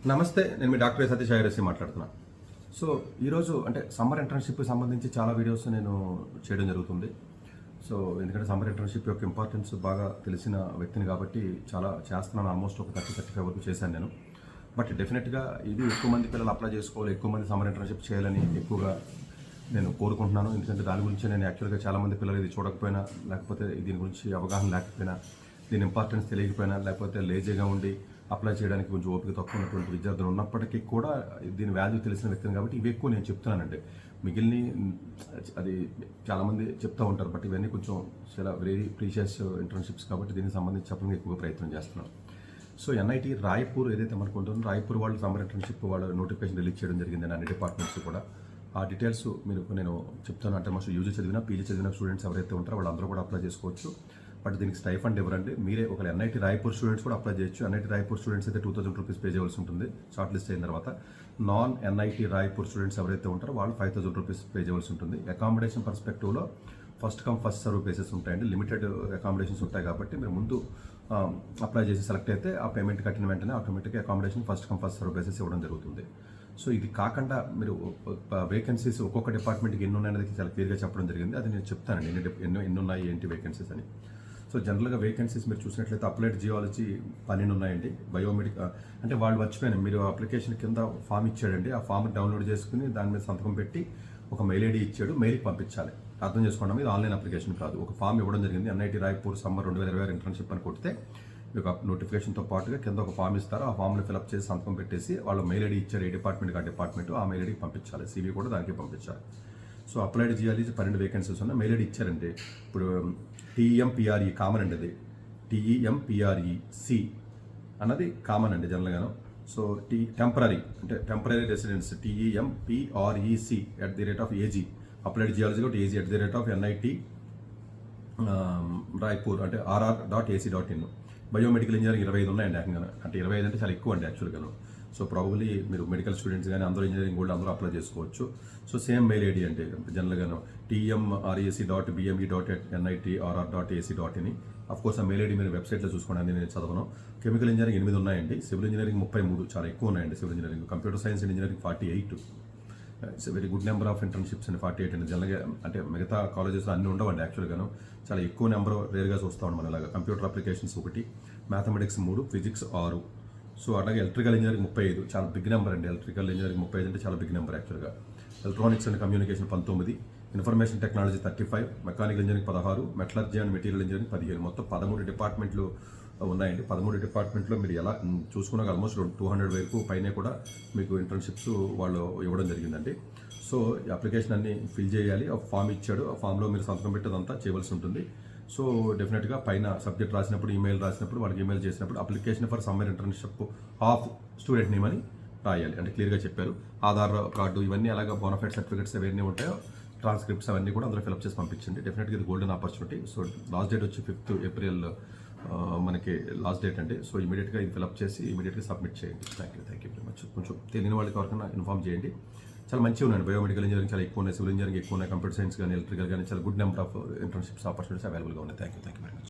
నమస్తే, నేను మీ doctor Satish IRSC మాట్లాడుతున్నా. సో ఈరోజు అంటే సమ్మర్ ఇంటర్న్షిప్కి సంబంధించి చాలా వీడియోస్ నేను చేయడం జరుగుతుంది. సో ఎందుకంటే సమ్మర్ ఇంటర్న్షిప్ యొక్క ఇంపార్టెన్స్ బాగా తెలిసిన వ్యక్తిని కాబట్టి చాలా చేస్తున్నాను. ఆల్మోస్ట్ ఒక 30-35 వరకు చేశాను నేను. బట్ డెఫినెట్గా ఇది ఎక్కువ మంది పిల్లలు అప్లై చేసుకోవాలి, ఎక్కువ మంది సమ్మర్ ఇంటర్న్షిప్ చేయాలని ఎక్కువగా నేను కోరుకుంటున్నాను. ఎందుకంటే దాని గురించి నేను యాక్చువల్గా చాలామంది పిల్లలు ఇది చూడకపోయినా, లేకపోతే దీని గురించి అవగాహన లేకపోయినా, దీని ఇంపార్టెన్స్ తెలియకపోయినా, లేకపోతే లేజీగా ఉండి అప్లై చేయడానికి కొంచెం ఓపిక తక్కువ ఉన్నటువంటి విద్యార్థులు ఉన్నప్పటికీ కూడా దీని వాల్యూ తెలిసిన వ్యక్తిని కాబట్టి ఇవి ఎక్కువ నేను చెప్తున్నానండి. మిగిలిన అది చాలామంది చెప్తూ ఉంటారు, బట్ ఇవన్నీ కొంచెం చాలా వెరీ ప్రీషియస్ ఇంటర్న్షిప్స్ కాబట్టి దీనికి సంబంధించి చెప్పడానికి ఎక్కువ ప్రయత్నం చేస్తున్నాను. సో ఎన్ఐటి రాయ్పూర్ ఏదైతే మనకు ఉంటుందో, రాయ్పూర్ వాళ్ళు సమ్మర్ ఇంటర్న్షిప్ వాళ్ళ నోటిఫికేషన్ రిలీజ్ చేయడం జరిగింది అన్ని డిపార్ట్మెంట్స్ కూడా. ఆ డీటెయిల్స్ నేను చెప్తాను. అంటే మోస్ట్ యూజీ చదివిన పీజీ చదివిన స్టూడెంట్స్ ఎవరైతే ఉంటారో వాళ్ళందరూ కూడా అప్లై చేసుకోవచ్చు. బట్ దీనికి స్టైఫండ్ ఇవ్వరండి. మీరే ఒక ఎన్ఐటి రాయ్పూర్ స్టూడెంట్స్ కూడా అప్లై చేయొచ్చు. ఎన్ఐటి రాయ్పూర్ స్టూడెంట్స్ అయితే 2000 రూపీస్ పే చేయవలసి ఉంటుంది షార్ట్ లిస్ట్ అయిన తర్వాత. నాన్ ఎన్ఐటి రాయ్పూర్ స్టూడెంట్స్ ఎవరైతే ఉంటారో వాళ్ళు 5000 రూపీస్ పే చేయవలసి ఉంటుంది. అకామిడేషన్ పర్స్పెక్టివ్లో first come first serve bases ఉంటాయండి. లిమిటెడ్ అకామిడేషన్స్ ఉంటాయి కాబట్టి మీరు ముందు అప్లై చేసి సెలెక్ట్ అయితే ఆ పేమెంట్ కట్టిన వెంటనే ఆటోమేటిక్గా accommodation first come first serve bases ఇవ్వడం జరుగుతుంది. సో ఇది కాకుండా మీరు వేకెన్సీస్ ఒక్కొక్క డిపార్ట్మెంట్కి ఎన్ని ఉన్నాయనేది చాలా క్లియర్గా చెప్పడం జరిగింది. అది నేను చెప్తానండి ఎన్ని ఉన్నాయి ఏంటి వేకెన్సీస్ అని. సో జనరల్గా వేకెన్సీస్ మీరు చూసినట్లయితే అప్లైడ్ జియాలజీ 12 ఉన్నాయండి. బయోమెడికల్ అంటే వాళ్ళు మర్చిపోయాను, మీరు అప్లికేషన్ కింద ఫామ్ ఇచ్చాడండి. ఆ ఫామ్ డౌన్లోడ్ చేసుకుని దాని మీద సంతకం పెట్టి ఒక మెయిల్ ఐడి ఇచ్చాడు, మెయిల్కి పంపించాలి. అర్థం చేసుకోండి, ఇది ఆన్లైన్ అప్లికేషన్ కాదు. ఒక ఫామ్ ఇవ్వడం జరిగింది. ఎన్ఐటి రాయ్పూర్ సమ్మర్ 2026 ఇంటర్న్షిప్ అని కొడితే మీకు నోటిఫికేషన్తో పాటుగా కింద ఒక ఫామ్ ఇస్తారు. ఆ ఫామ్లో ఫిల్అప్ చేసి సంతకం పెట్టేసి వాళ్ళు మెయిల్ ఐడి ఇచ్చారు, ఏ డిపార్ట్మెంట్కి ఆ డిపార్ట్మెంట్ ఆ మెయిల్ ఐడికి పంపించాలి. సివి కూడా దానికి పంపించాలి. సో అప్లైడ్ జియాలజీ 12 వేకెన్సీస్ ఉన్నాయి. మెయిల్ ఐడి ఇచ్చారండి. ఇప్పుడు TEMPRE కామన్ అండి, అది TEMPREC అన్నది కామన్ అండి జనరల్గాను. సో టెంపరీ అంటే temporary residence TEMPREC@AG applied geology కూడా AG @NIT రాయ్పూర్ అంటే RR.AC.in. బయోమెడికల్ ఇంజనీరింగ్ 25 ఉన్నాయండి ఏకంగా. అంటే 25 అంటే చాలా ఎక్కువ అండి యాక్చువల్గాను. సో ప్రాబబ్లీ మీరు మెడికల్ స్టూడెంట్స్ కానీ అందరూ ఇంజనీరింగ్ కూడా అందరూ అప్లై చేసుకోవచ్చు. సో సేమ్ మెయిల్ ఐడి అంటే జనరల్గాను TMREC.BME.NIT.RR.AC.in. అఫ్కోర్స్ ఆ మెయిల్ ఐడి మీరు వెబ్సైట్లో చూసుకోండి, నేను చదవను. కెమికల్ ఇంజనీరింగ్ 8 ఉన్నాయండి. సివిల్ ఇంజనీరింగ్ 33, చాలా ఎక్కువ ఉన్నాయండి civil engineering. Computer science and engineering 48. It's very good number of internships అండి 48 అండి. జనరల్గా అంటే మిగతా కాలేజెస్లో అన్నీ ఉండవండి యాక్చువల్గాను. చాలా ఎక్కువ నెంబర్ రేర్గా చూస్తాం మనం ఇలాగా. Computer applications 1, mathematics 3, physics 6. So అలాగే ఎలక్ట్రికల్ ఇంజనీరింగ్ 35, చాలా బిగ్ నెంబర్ అండి. ఎలక్ట్రికల్ ఇంజనీరింగ్ 35 అంటే చాలా బిగ్ నెంబర్ యాక్చువల్గా. Electronics and communication 19, information technology 35, mechanical engineering 16, metallurgy and material engineering 15. మొత్తం 13 డిపార్ట్మెంట్లు ఉన్నాయండి. 13 డిపార్ట్మెంట్లో మీరు ఎలా చూసుకున్నా ఆల్మోస్ట్ 200 వరకు పైన కూడా మీకు ఇంటర్న్షిప్స్ వాళ్ళు ఇవ్వడం జరిగిందండి. సో ఈ అప్లికేషన్ అన్ని ఫిల్ చేయాలి. ఆ ఫామ్ ఇచ్చాడు, ఆ ఫామ్లో మీరు సంతకం పెట్టేదంతా చేయవలసి ఉంటుంది. సో డెఫినెట్గా పైన సబ్జెక్ట్ రాసినప్పుడు, ఈమెయిల్ రాసినప్పుడు, వాళ్ళకి ఈమెయిల్ చేసినప్పుడు application for summer internship of student name అని రాయాలి. అంటే క్లియర్గా చెప్పారు. ఆధార్ కార్డు ఇవన్నీ అలాగే బోనఫైడ్ సర్టిఫికేట్స్ అవన్నీ ఉంటాయో, ట్రాన్స్క్రిప్ట్స్ అవన్నీ కూడా అందరూ ఫిల్అప్ చేసి పంపించండి. డెఫినెట్గా ఇది golden opportunity. So last date వచ్చి 5th ఏప్రిల్ మనకి లాస్ట్ డేట్ అండి. సో ఇమీడియట్గా ఇది ఫిల్అప్ చేసి ఇమీడియట్గా సబ్మిట్ చేయండి. Thank you very much. కొంచెం తెలియని వాళ్ళకి ఎవరికైనా ఇన్ఫార్మ్ చేయండి. చాలా మంచిగా ఉన్నాయి. బయోమెడికల్ ఇంజనీరింగ్ చాలా ఎక్కువ ఉన్నాయి, సివిల్ ఇంజనీరింగ్ ఎక్కువ ఉన్నాయి, కంప్యూటర్ సైన్స్ కానీ ఎలక్ట్రికల్ కానీ చాలా good number of internships opportunities అవైలబుల్గా ఉన్నాయి. Thank you very much.